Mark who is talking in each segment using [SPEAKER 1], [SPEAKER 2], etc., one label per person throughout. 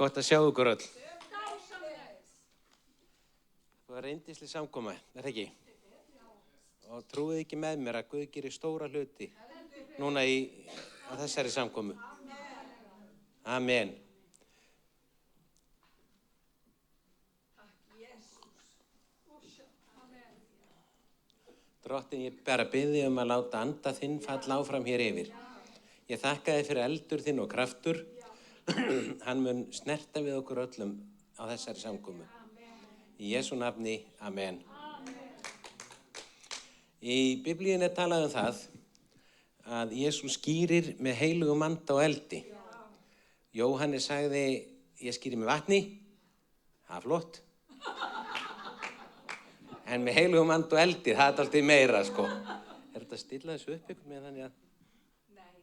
[SPEAKER 1] Gott að sjá ykkur öll. Það var yndisleg samkoma, er það ekki? Og trúið ekki með mér að Guð gerir stóra hluti núna á þessari samkomu. Amen. Drottinn, ég bara bið þig að láta anda þinn falla áfram hér yfir. Ég þakka þig fyrir eldur þinn og kraftur. Hann mun snerta við okkur öllum á þessari samkomu. Í Jesú nafni, amen. Í Biblíunni er talað það að Jesús skýrir með heilugum anda og eldi. Jóhannes sagði, ég skýri með vatni. Það er flott. En með heilugum anda og eldi, það er alltaf meira, sko. Er þetta að stilla þessu upp ykkur með þannig að...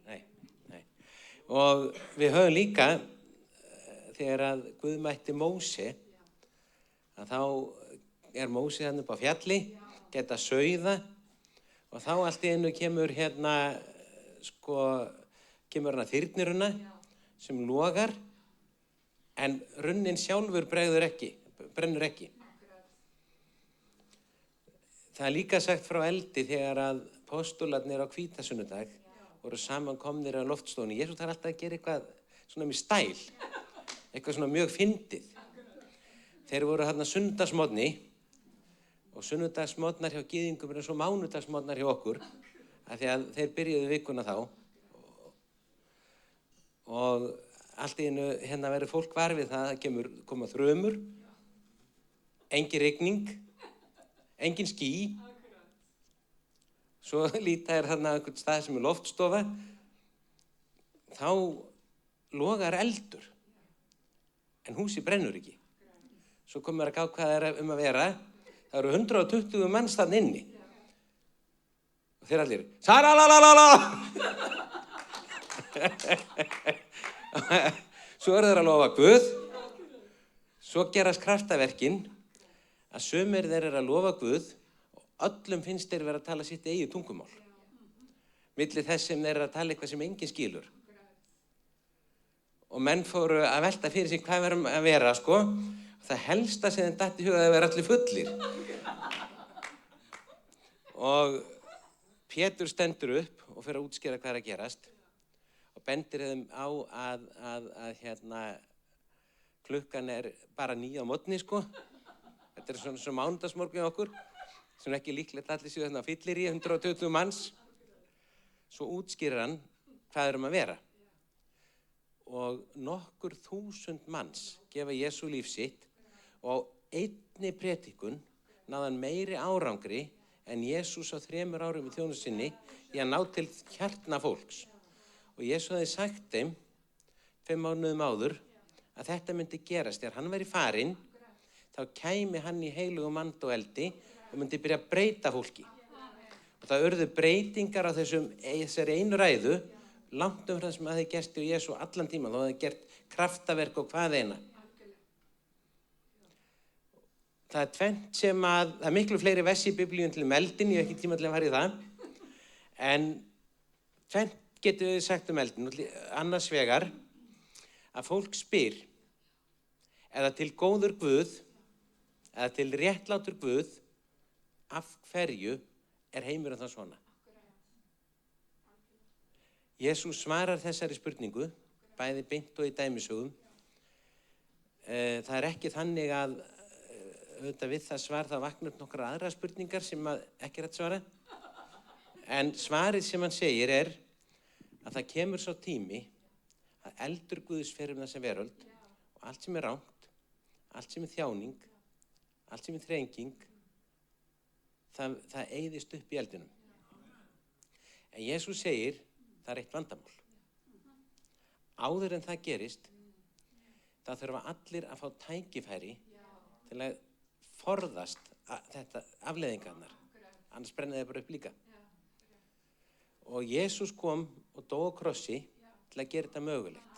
[SPEAKER 1] Nei. Og við höfum líka, þegar að Guð mætti Móse, að þá er Móse hann upp á fjalli, geta sauða, og þá allt í einu kemur kemur hann að þyrniruna sem logar, en runnin sjálfur brennur ekki. Það er líka sagt frá eldi þegar að postularnir á hvítasunnudag voru samankomnir á loftstofunni. Jesús þarf alltaf að gera eitthvað svona með stæl, eitthvað svona mjög fyndið. Þeir voru þarna sunnudagsmorgni og sunnudagsmorgnar hjá gyðingum er eins og mánudagsmorgnar hjá okkur, af því að þeir byrjuðu vikuna þá. Og allt í einu verður fólk var við það að koma þrumur, engin rigning, engin ský. Svo líta þarna einhvern stað sem er loftstofa, þá logar eldur, en húsið brennur ekki. Svo komur að gá hvað það er að vera. Það eru 120 manns þarna inni. Og þeir allir, saralalala! Svo eru þeir að lofa Guð. Svo gerast kraftaverkin að sumir þeir eru að lofa Guð og öllum finnst þeir vera að tala sitt eigið tungumál. Milli þess sem þeir eru að tala eitthvað sem enginn skilur. Og menn fóru að velta fyrir sig hvað verðum að vera, sko. Það helsta sem þeim datt í huga að vera allir fullir. Og Pétur stendur upp og fer að útskýra hvað er að gerast og bendir þeim á að klukkan er bara 9 á morgni, sko. Þetta er svona mánudagsmorgun hjá okkur, sem ekki líklegt allir séu þarna fyllir í 120 manns. Svo útskýrir hann hvað er að vera. Og nokkur þúsund manns gefa Jesú líf sitt og einni predikun náði hann meiri árangri en Jesús á 3 árum í þjónustu sinni í að ná til hjartna fólks. Og Jesú hafði sagt þeim 5 mánuðum áður að þetta myndi gerast. Þegar hann væri farinn, þá kæmi hann í heilugum anda og eldi og myndi byrja að breyta fólki. Og það urðu breytingar á þessari einu ræðu, langt það sem hafði gerst í Jesú allan tíma, þá hafði gert kraftaverk og hvað eina. Það er tvennt sem það er miklu fleiri versi í Biblíun til eldin, ég hef ekki tíma til að fara í það. En tvennt getum við sagt eldin, annars vegar að fólk spyr, eða til góður Guð, eða til réttlátur Guð, af hverju er heimurinn það svona? Jesús svarar þessari spurningu, bæði beint og í dæmisögum. Það er ekki þannig að auðvitað við það svar þá vaknar upp nokkrar aðrar spurningar sem ekki er hægt svara. En svarið sem hann segir er að það kemur sá tími að eldur Guðs fer þessa veröld og allt sem er rangt, allt sem er þjáning, allt sem er þrenging, það eyðist upp í eldinum. En Jesús segir, það er eitt vandamál. Áður en það gerist, þá þurfa allir að fá tækifæri til að forðast þetta afleiðingarnar. Annars brenna þeir bara upp líka. Og Jesús kom og dó á krossi til að gera þetta mögulegt.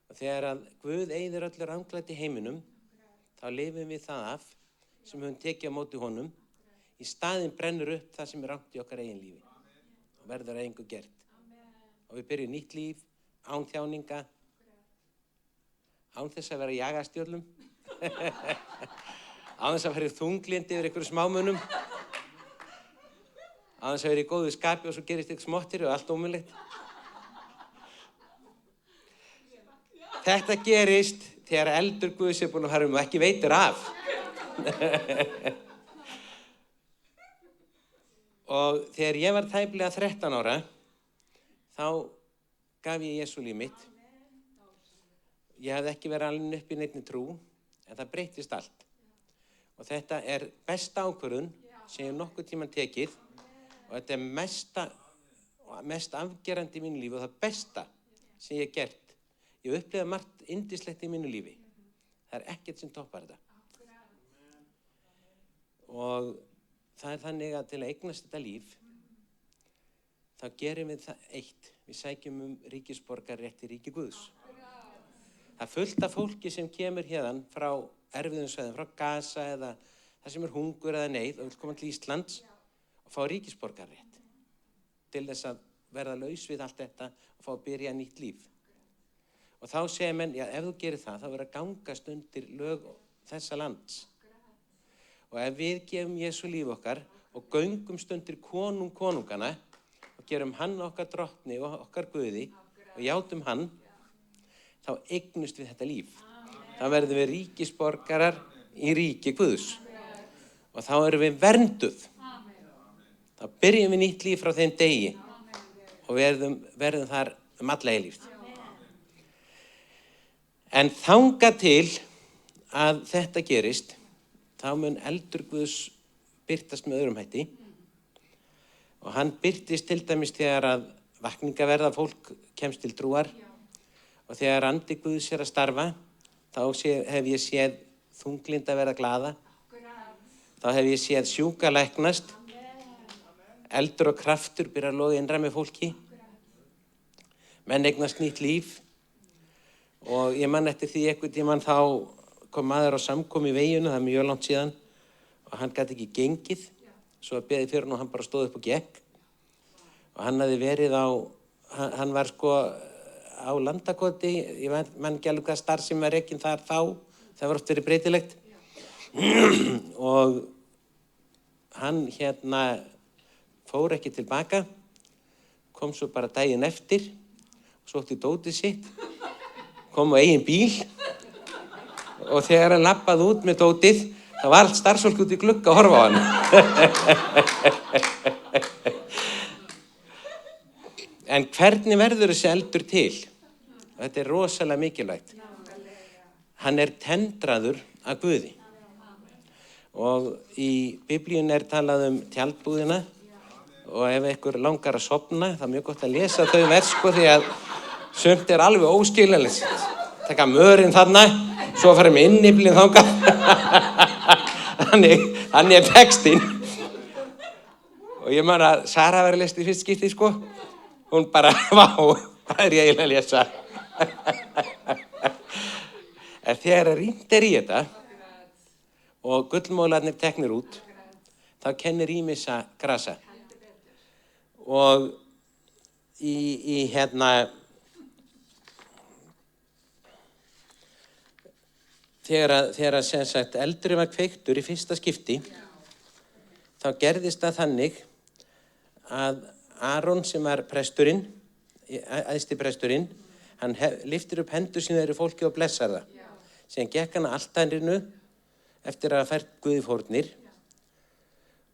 [SPEAKER 1] Og þegar að Guð eyðir öllu ranglæti í heiminum, þá lifum við það af sem við höfum tekið á móti honum. Í staðinn brennur upp það sem er rangt í okkar eigin lífi. Og verður að engu gert. Og við byrjum nýtt líf, án þjáninga. án þess að vera jagastjörnum, án þess að vera þunglindi yfir einhverjum smámunum, án þess að vera í góðu skapi og svo gerist eitthvað smottir og allt ómögulegt. Þetta gerist þegar eldur Guðs búinn að fara og ekki veitir af. Og þegar ég var tæplega 13 ára, þá gaf ég Jesú líf mitt. Ég hafði ekki verið alinn upp í neinni trú, en það breyttist allt. Og þetta besta ákvörðun sem ég nokkuð tímann tekið, og þetta mest afgerandi í mínu lífi og það besta sem ég hef gert. Ég upplifði margt yndislegt í mínu lífi. Það ekkert sem toppar þetta. Og það þannig að til að eignast þetta líf, þá gerum við það eitt. Við sækjum ríkisborgararétt í ríki Guðs. Það fullt af fólki sem kemur hérðan frá erfiðum svæðum, frá Gaza eða það sem hungur eða neyð og vil koma til Íslands og fá ríkisborgararétt til þess að verða laus við allt þetta og fá að byrja nýtt líf. Og þá segja menn, já, ef þú gerir það, þá verður að gangast undir lög þessa lands. Og ef við gefum Jesú líf okkar og göngumst undir konungana og gerum hann okkar drottni og okkar Guði og játum hann, þá eignumst við þetta líf. Þá verðum við ríkisborgarar í ríki Guðs. Og þá erum við vernduð. Þá byrjum við nýtt líf frá þeim degi og verðum þar alla eilífð. En þangað til að þetta gerist, þá mun eldur Guðs birtast með öðrum hætti. Og hann birtist til dæmis þegar að vakningaverða fólk kemst til trúar og þegar andi Guðs að starfa, þá hef ég séð þunglinda verða glaða. Þá hef ég séð sjúka læknast, eldur og kraftur byrja að loga innra með fólki. Menn eignast nýtt líf. Og ég man eftir því einhvern tímann þá kom maður á samkomu í veginu, það er mjög langt síðan, og hann gat ekki gengið, svo að beðið fyrir hann og hann bara stóð upp og gekk. Og hann hafði verið hann var sko á Landakoti, ég man ekki alveg hvað starfsemi var rekin þar þá, það var oft verið breytilegt. Og hann fór ekki tilbaka, kom svo bara daginn eftir, sótti dótið sitt, kom á eigin bíl og þegar hann labbaði út með dótið, það var allt starfsfólk út í glugga að horfa á hann. En hvernig verður þessi eldur til? Þetta rosalega mikilvægt. Hann tendraður af Guði. Og í Biblíunni talað tjaldbúðina og ef einhver langar að sofna, það er mjög gott að lesa þau vers sko því að sumt alveg óskiljanlegt. Taka mörinn þarna, svo fara með innyflin þangað. Þannig textinn. Og ég man að Sara var að lesa í fyrst skipti, sko. Hún bara, vá, hvað ég eiginlega að lesa? En þegar rýnt í þetta og gullmólarnir teknir út, þá kennir ýmissa grasa. Og þegar sem sagt eldurinn var kveiktur í fyrsta skipti, þá gerðist það þannig að Aron sem var presturinn, æðsti presturinn, hann lyftir upp hendur sínar yfir fólki og blessar það. Síðan gekk hann að altarinu eftir að hafa fært Guði fórnir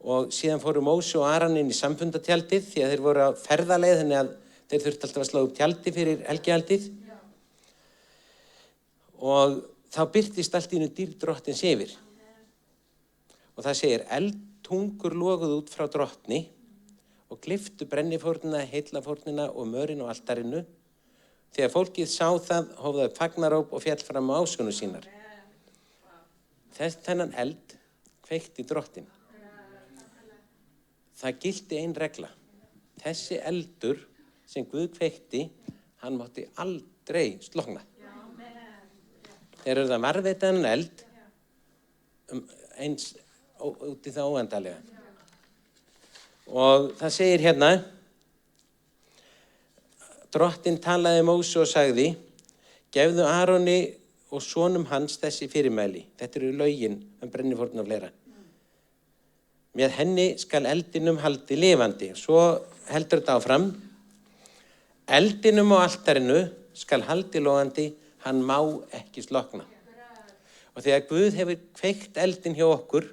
[SPEAKER 1] og síðan fóru Móse og Aron inn í samfundatjaldið því að þeir voru á ferðaleið þannig að þeir þurftu alltaf að slá upp tjaldi fyrir helgihaldið. Og þá birtist allt í einu dýrð drottins yfir. Og það segir, eldtungur loguðu út frá drottni og gleyptu brennifórnina, heillafórnina og mörinn á altarinu. Þegar fólkið sá það, hóf það upp fagnaróp og féll fram á ásjónu sínar. Þennan eld kveikti drottinn. Það gilti ein regla. Þessi eldur sem Guð kveikti, hann mátti aldrei slokna. Þeir eru það varðveitaðan eld eins út í það óendanlega. Og það segir hérna, drottinn talaði Móse og sagði, gefðu Aroni og sonum hans þessi fyrirmæli. Þetta eru lögin brennifórn og fleira. Með henni skal eldinum haldi lifandi. Svo heldur þetta áfram. Eldinum á altarinu skal haldi logandi, hann má ekki slokna. Og þegar Guð hefur kveikt eldin hjá okkur,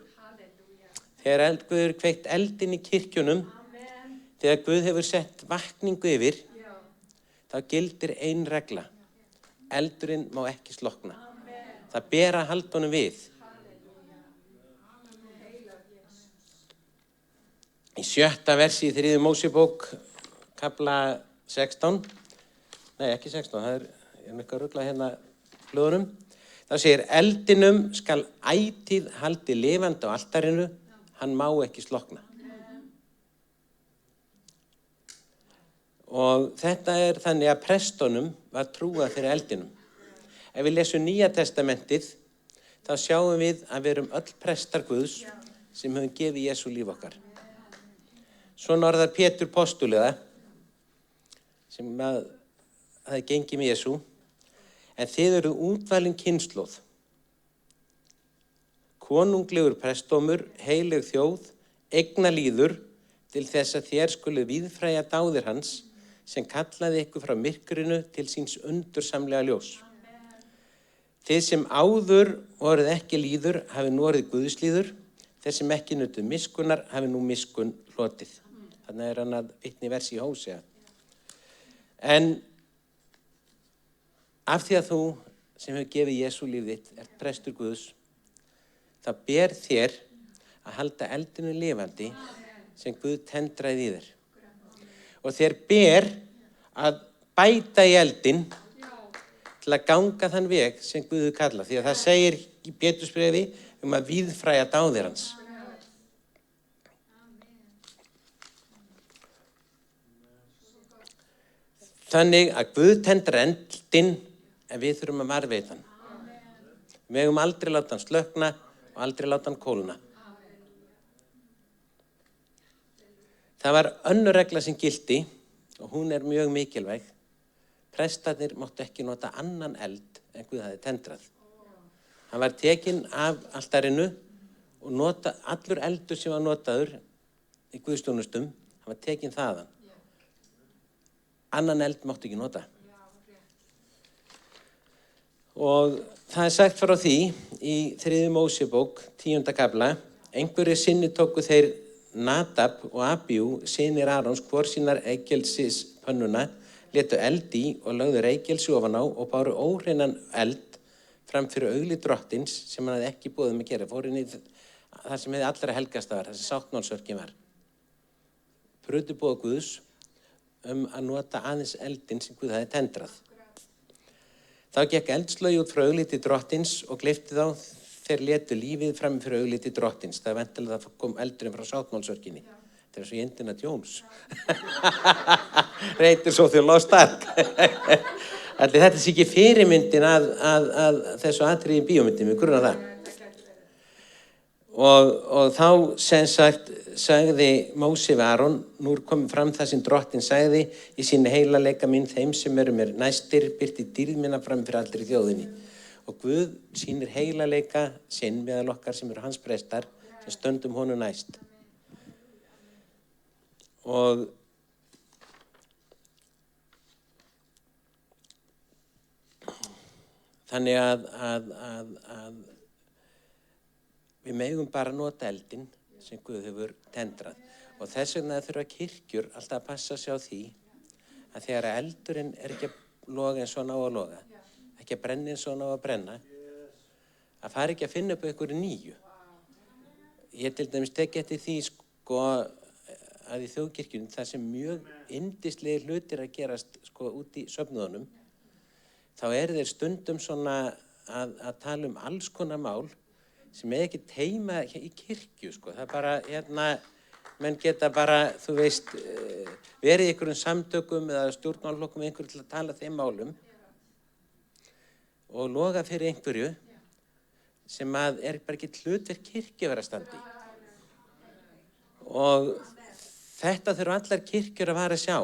[SPEAKER 1] þegar Guð hefur kveikt eldin í kirkjunum, þegar Guð hefur sett vakningu yfir, þá gildir ein regla. Eldurinn má ekki slokna. Það ber að halda honum við. Í 7. versi í 3. Mósebók, kafla 16, nei ekki 16, það er eitthvað ruglað hérna hljóðunum. Þá segir, eldinum skal ætíð haldi lifandi á altarinu, hann má ekki slokna. Og þetta er þannig að prestunum var trúað fyrir eldinum. Ef við lesum Nýja testamentið, þá sjáum við að við erum öll prestar Guðs sem höfum gefið Jesú líf okkar. Svona orðar Pétur postuliða, sem að það gengi með Jesú, en þið eru útvalin kynslóð, konunglegur prestómur, heilig þjóð, eignalýður, til þess að þér skuluð víðfræja dáðir hans, sem kallaði ykkur frá myrkrinu til síns undursamlega ljós. Þið sem áður voruð ekki lýður, hafi nú orðið guðslýður, þeir sem ekki nutu miskunnar, hafi nú miskun hlotið. Þannig er hann að vitna í versi í Hósea. En af því að þú sem hefur gefið Jesú líf þitt, ert prestur Guðs, það ber þér að halda eldinu lifandi sem Guð tendraði í þér. Og þér ber að bæta í eldin til að ganga þann veg sem Guð kalla. Því að það segir í Pétursbréfi að víðfræja dáðir hans. Þannig að Guð tendrar eldin en við þurfum að varðveita hann. Við megum aldrei láta hann slökkna og aldrei láta hann kólna. Það var önnur regla sem gilti og hún er mjög mikilvæg. Prestarnir máttu ekki nota annan eld en Guð hafði tendrað. Hann var tekinn af altarinu og allur eldur sem var notaður í Guðsþjónustum, hann var tekinn þaðan. Annan eld máttu ekki nota. Og það er sagt frá því í 3. Mósebók, 10. kafla, einhverju sinni tóku þeir Nadab og Abiú, synir Arons, hvor sínar reykelsis pönnuna, létu eld í og lögðu reykelsi ofan á og báru óhreinan eld fram fyrir augli drottins sem hann hafði ekki boðið að gera. Fór inn í það sem hefði allra helgasta var, það sem sáttmálsörkin var. Brutu boð Guðs að nota aðeins eldin sem Guð hafði tendrað. Þá gekk eldslögi út frá augliti drottins og gleypti þá, þeir létu lífið fram fyrir augliti drottins. Það er væntanlega að það kom eldurinn frá sáttmálsörkinni. Þetta er svo í Indiana Jones. Reytir svo þjóð lostark. Þetta sé ekki fyrirmyndin að þessu atriði í bíómyndin, við grunna það. Og þá sem sagt sagði Móse við Aron, nú komið fram það sem drottin sagði, í sínu heilagleika minn þeim sem eru mér næstir, birti dýrð minna fram fyrir allri þjóðinni. Og Guð sýnir heilagleika sinn meðal okkar sem eru hans prestar, sem stöndum honum næst. Og þannig að við megum bara nota eldin sem Guð hefur tendrað. Og þess vegna þurfa kirkjur alltaf að passa sig á því að þegar eldurinn er ekki að loga eins og hann á að loga, ekki að brenna eins og hann á að brenna, að fara ekki að finna upp einhverju nýju. Ég til dæmis teki eftir því að í þjóðkirkjunum það sem mjög yndislegir hlutir að gerast út í söfnuðunum, þá þeir stundum svona að tala um alls konar mál sem ekki teima í kirkju, Það er bara, menn geta bara, þú veist, verið í einhverjum samtökum eða stjórnmálaflokkum einhverju til að tala þeim málum og loga fyrir einhverju sem er bara ekki hlutverk kirkju að vera standi. Og þetta þurfa allar kirkjur að fara að sjá,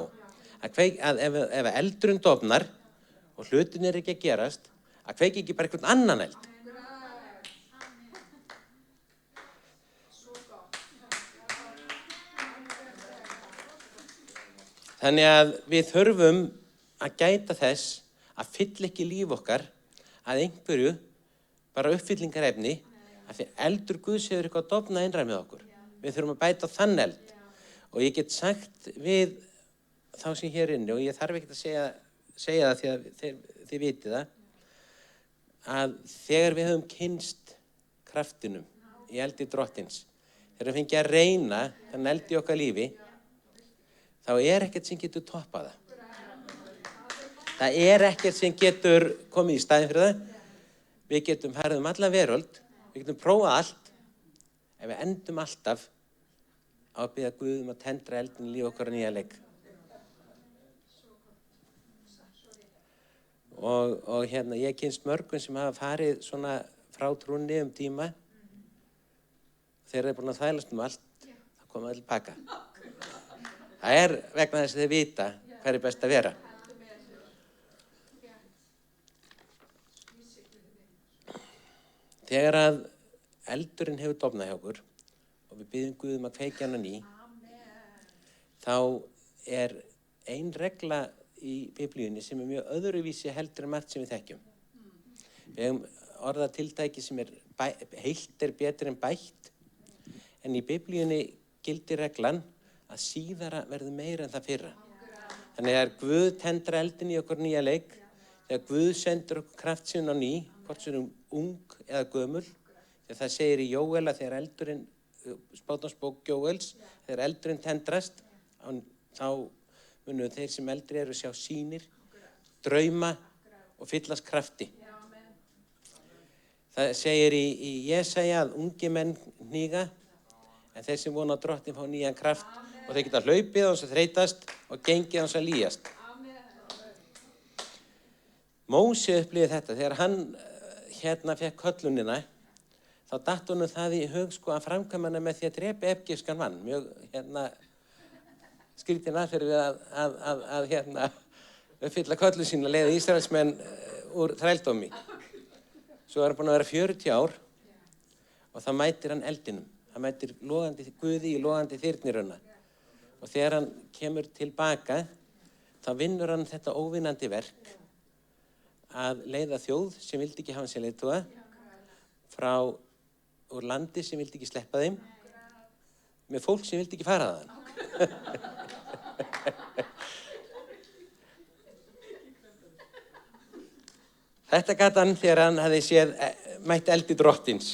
[SPEAKER 1] að ef eldurinn dofnar og hlutin ekki að gerast, Að kveiki ekki bara einhvern annan eld. Þannig að við þurfum að gæta þess að fylla ekki líf okkar að einhverju bara uppfyllingarefni af því eldur Guðs hefur eitthvað að dofna innra með okkur. Við þurfum að bæta þann eld. Og ég get sagt við þá sem hér inni, og ég þarf ekki að segja það því að þið vitið það, að þegar við höfum kynnst kraftinum í eldi Drottins, þegar við fengið að reyna þann eldi í okkar lífi, þá ekkert sem getur toppað það. Það ekkert sem getur komið í staðinn fyrir það. Við getum farið alla veröld, við getum prófað allt, en við endum alltaf á að biðja Guð að tendra eldin í líf okkar á nýja leik. Og ég kynnst mörgum sem hafa farið svona frá trúnni tíma. Þeir eru búin að þvælast allt, þá koma þeir tilbaka. Það vegna þess að þeir vita hvað best að vera. Þegar að eldurinn hefur dofnað hjá okkur og við biðjum Guð að kveikja hann á ný, þá ein regla í Biblíunni sem mjög öðruvísi heldur en margt sem við þekkjum. Við hefum orðatiltæki sem heilt betur en bætt, en í Biblíunni gildir reglan að síðara verður meira en það fyrra. Þannig að Guð tendra eldin í okkur nýja leik, þegar Guð sendur okkur kraft sinn á ný, hvort sem ung eða gömul, þegar það segir í Jóel að þegar eldurinn, spátansbók Jóels, þegar eldurinn tendrast, þá munu þeir sem eldri eru sjá sýnir, drauma og fyllast krafti. Það segir í Jesaja að ungi menn hníga, en þeir sem vona á Drottinn fá nýjan kraft og þeir geta hlaupið án þess að þreytast og gengið án þess að lýjast. Móse upplifði þetta þegar hann fékk köllunina, þá datt honum það í hug að framkvæma hana með því að drepa egypskan mann. Mjög skrítin aðferð við að uppfylla köllun sína og leiða Ísraelsmenn úr þrældómi. Svo hann búinn að vera 40 ár og þá mætir hann eldinum. Hann mætir Guði í logandi þyrniruna. Og þegar hann kemur tilbaka, þá vinnur hann þetta óvinnandi verk að leiða þjóð sem vildi ekki hafa hann sem leiðtoga úr landi sem vildi ekki sleppa þeim með fólk sem vildi ekki fara þaðan. Þetta gat hann þegar hann hafði séð mætt eldi Drottins.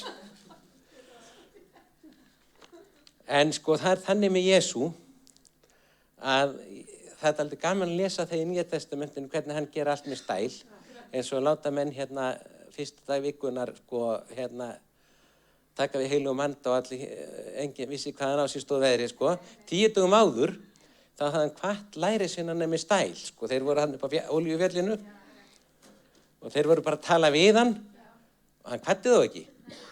[SPEAKER 1] En það þannig með Jesú að það aldrei gaman að lesa þegar í Nýja testamentinu hvernig hann ger allt með stæl, eins og láta menn fyrsta dag vikunar taka við heilugum anda og enginn vissi hvað hann á sér stóð veðri. 10 dögum áður þá hafði hann hvatt læri sinna með stæl. Þeir voru hann upp á Olíufjallinu og þeir voru bara að tala við hann og hann hvatti þá ekki.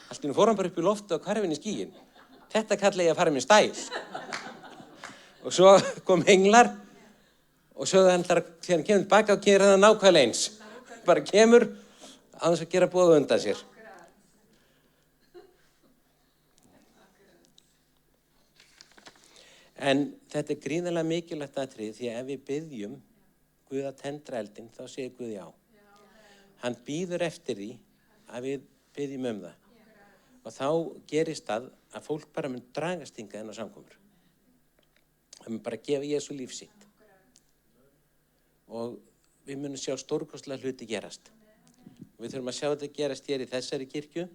[SPEAKER 1] Allt í einu fór hann bara upp í loftu og hvarf inn í skýin. Þetta kalla ég að fara með stæl. Og svo kom englar og sögðu hann þegar hann kemur tilbaka og gerir það nákvæmlega eins. Bara kemur á þess að gera boð undan sér. En þetta gríðarlega mikilvægt atriði því að ef við biðjum Guð að tendra eldinn, þá segir Guð já. Hann bíður eftir því að við biðjum það. Og þá gerist það að fólk bara mun dragast hingað inn á samkomur. Það mun bara gefa Jesú líf sitt. Og við munum sjá stórkostlega hluti gerast. Við þurfum að sjá þetta gerast hér í þessari kirkju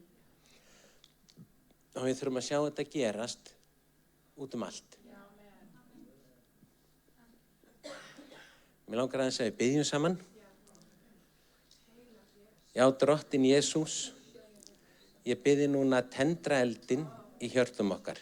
[SPEAKER 1] og við þurfum að sjá þetta gerast út allt. Mér langar aðeins að við biðjum saman. Já, Drottinn Jesús, ég biðji núna að tendra eldinn í hjörtum okkar.